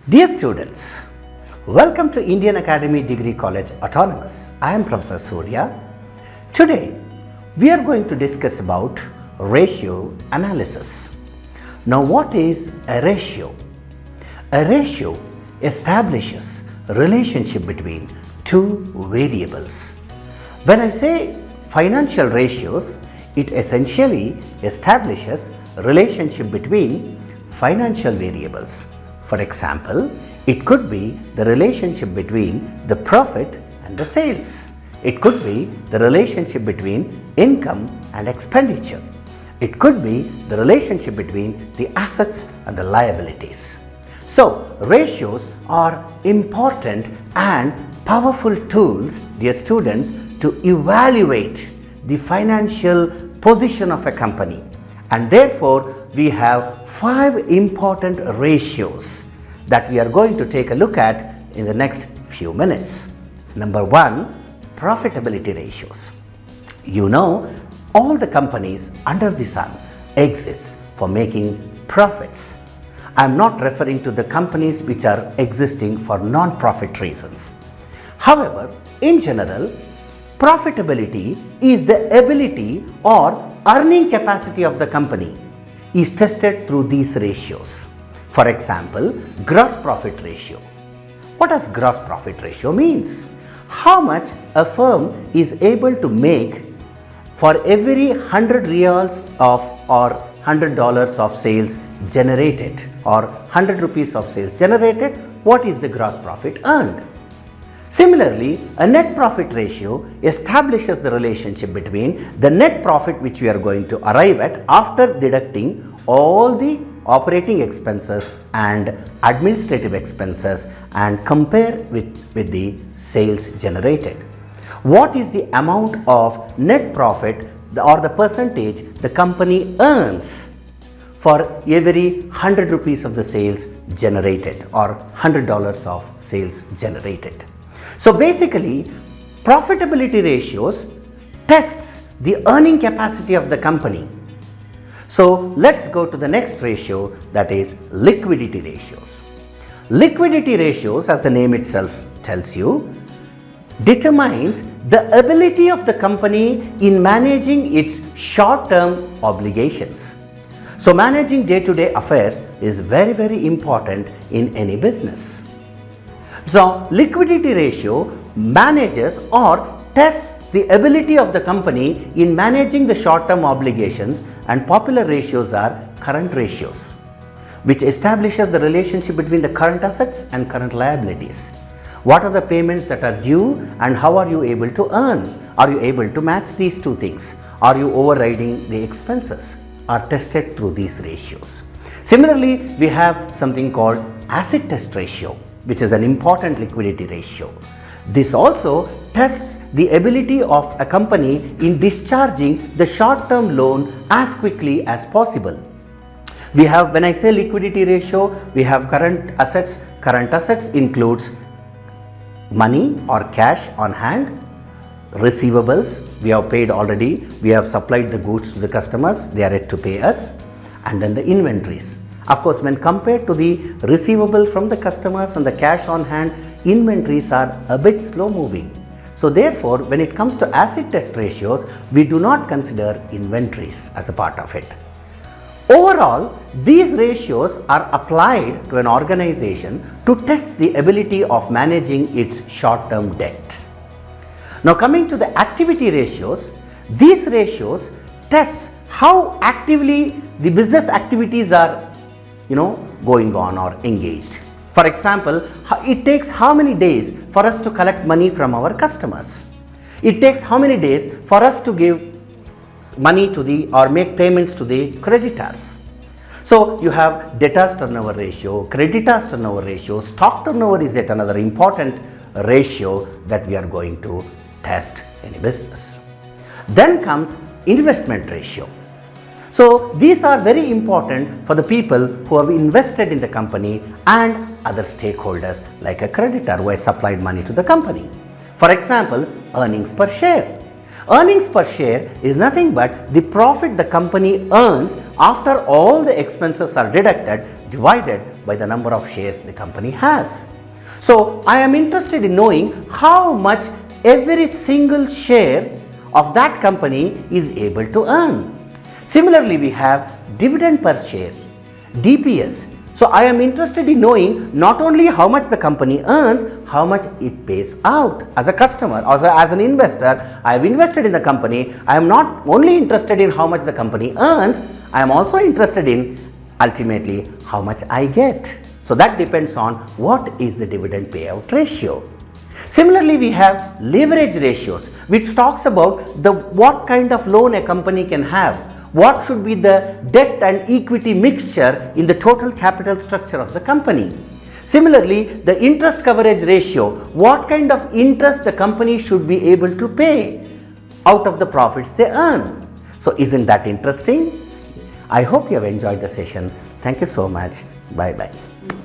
Dear students, welcome to Indian Academy Degree College Autonomous. I am Professor Surya. Today, we are going to discuss about ratio analysis. Now, what is a ratio? A ratio establishes a relationship between two variables. When I say financial ratios, it essentially establishes a relationship between financial variables. For example, it could be the relationship between the profit and the sales. It could be the relationship between income and expenditure. It could be the relationship between the assets and the liabilities. So, ratios are important and powerful tools, dear students, to evaluate the financial position of a company. And therefore, we have 5 important ratios that we are going to take a look at in the next few minutes. Number 1, profitability ratios. You know, all the companies under the sun exist for making profits. I am not referring to the companies which are existing for non-profit reasons. However, in general, profitability is the ability or earning capacity of the company is tested through these ratios. For example, gross profit ratio. What does gross profit ratio means? How much a firm is able to make for every 100 riyals of or $100 of sales generated or 100 rupees of sales generated, what is the gross profit earned? Similarly, a net profit ratio establishes the relationship between the net profit which we are going to arrive at after deducting all the operating expenses and administrative expenses and compare with the sales generated. What is the amount of net profit or the percentage the company earns for every 100 rupees of the sales generated or $100 of sales generated? So basically, profitability ratios tests the earning capacity of the company. So let's go to the next ratio, that is liquidity ratios. Liquidity ratios, as the name itself tells you, determines the ability of the company in managing its short-term obligations. So managing day-to-day affairs is very, very important in any business. So, liquidity ratio manages or tests the ability of the company in managing the short-term obligations, and popular ratios are current ratios, which establishes the relationship between the current assets and current liabilities. What are the payments that are due and how are you able to earn? Are you able to match these two things? Are you overriding the expenses? Are tested through these ratios. Similarly, we have something called acid test ratio, which is an important liquidity ratio. This also tests the ability of a company in discharging the short-term loan as quickly as possible. We have, when I say liquidity ratio, we have current assets. Current assets includes money or cash on hand, receivables, we have paid already, we have supplied the goods to the customers, they are yet to pay us, and then the inventories. Of course, when compared to the receivable from the customers and the cash on hand, inventories are a bit slow moving. So therefore, when it comes to acid test ratios, we do not consider inventories as a part of it. Overall, these ratios are applied to an organization to test the ability of managing its short-term debt. Now coming to the activity ratios, these ratios test how actively the business activities are going on or engaged. For example, it takes how many days for us to collect money from our customers? It takes how many days for us to give money to or make payments to the creditors? So you have debtors turnover ratio, creditors turnover ratio, stock turnover is yet another important ratio that we are going to test in a business. Then comes investment ratio. So these are very important for the people who have invested in the company and other stakeholders like a creditor who has supplied money to the company. For example, earnings per share. Earnings per share is nothing but the profit the company earns after all the expenses are deducted divided by the number of shares the company has. So I am interested in knowing how much every single share of that company is able to earn. Similarly, we have dividend per share, DPS. So I am interested in knowing not only how much the company earns, how much it pays out. As a customer or as an investor, I have invested in the company. I am not only interested in how much the company earns, I am also interested in ultimately how much I get. So that depends on what is the dividend payout ratio. Similarly, we have leverage ratios, which talks about the what kind of loan a company can have, what should be the debt and equity mixture in the total capital structure of the company. Similarly, the interest coverage ratio, what kind of interest the company should be able to pay out of the profits they earn. So isn't that interesting? I hope you have enjoyed the session. Thank you so much. Bye bye.